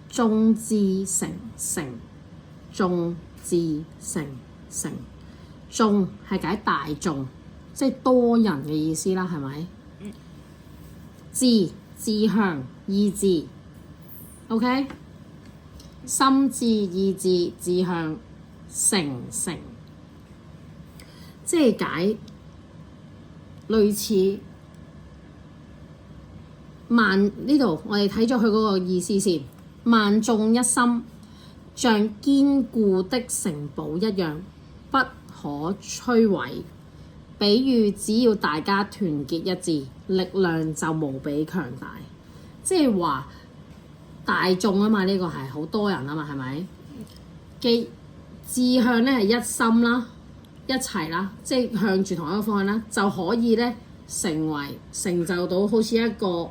眾志成城，眾志成城，眾係解大眾，即係多人嘅意思啦，係咪？志向意志 ，OK？ 心志意志志向成，即係解類似萬呢度，我哋睇咗佢嗰個意思先。萬眾一心，像堅固的城堡一樣，不可摧毀。比喻只要大家團結一致，力量就無比強大。即係話大眾啊嘛，呢個係好多人啊嘛，係咪？嘅志向咧係一心啦，一齊啦，即係向住同一個方向啦，就可以咧成就到好似一個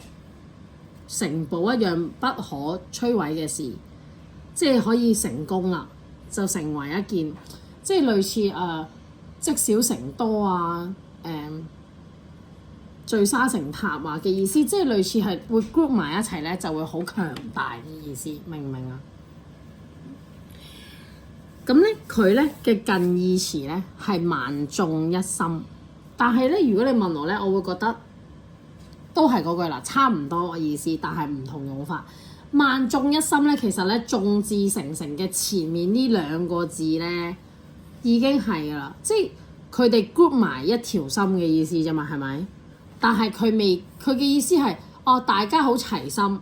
城堡一樣不可摧毀嘅事，即係可以成功啦，就成為一件即係類似積少成多啊，聚沙成塔啊嘅意思，即係類似係會 group 埋一齊咧，就會好強大嘅意思，明唔明啊？咁咧佢咧嘅近義詞咧係萬眾一心，但係咧如果你問我咧，我會覺得都係嗰句啦，差唔多嘅意思，但係唔同用法。萬眾一心咧，其實咧眾志成城嘅前面呢兩個字咧已經係噶啦，即係佢哋 group 埋一條心嘅意思啫嘛，係咪？但係佢嘅意思係大家好齊心，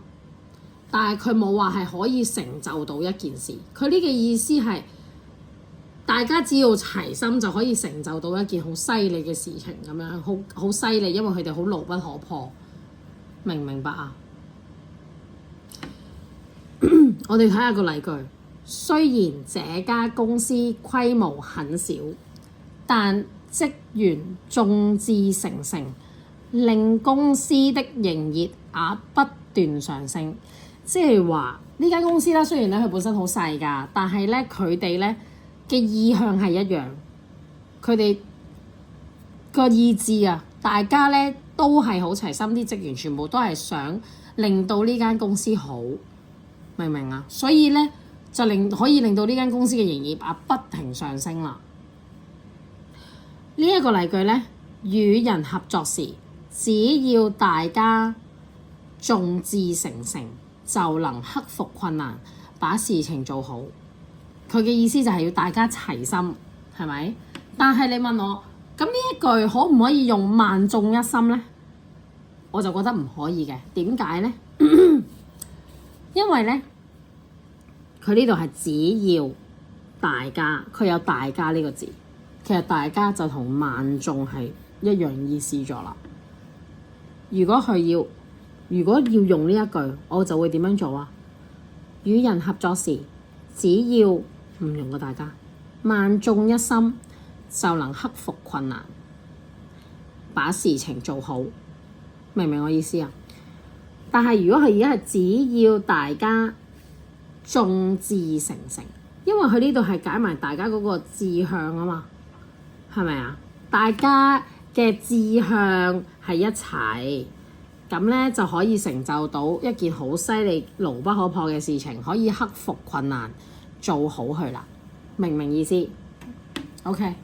但係佢冇話係可以成就到一件事。佢呢個意思係大家只要齊心就可以成就到一件好犀利嘅事情咁樣，好犀利，因為佢哋好牢不可破。明唔明白啊？我哋睇下個例句。雖然這家公司規模很小，但職員眾志成城，令公司的營業額不斷上升。即係話呢間公司啦，雖然咧佢本身好細㗎，但係咧佢哋咧嘅意向係一樣，佢哋個意志啊，大家咧都係好齊心，啲職員全部都係想令到呢間公司好，明唔明啊？所以咧就可以令到呢間公司嘅營業額不停上升啦。呢一個例句咧，與人合作時，只要大家眾志成城，就能克服困難，把事情做好。佢嘅意思就係要大家齊心，係咪？但係你問我，咁呢一句可唔可以用萬眾一心呢？我就覺得唔可以嘅。點解呢？因為呢，佢呢度係只要大家，佢有大家呢個字，其實大家就同萬眾係一樣意思咗啦。如果要用呢一句，我就會點樣做啊？與人合作時，只要唔用個大家，萬眾一心就能克服困難，把事情做好。明唔明我意思啊？但係如果佢而家係只要大家眾志成城，因為佢呢度係解埋大家嗰個志向啊嘛，係咪啊？大家嘅志向係一齊，咁咧就可以成就到一件好犀利、牢不可破嘅事情，可以克服困難，做好佢啦。明唔明意思？OK。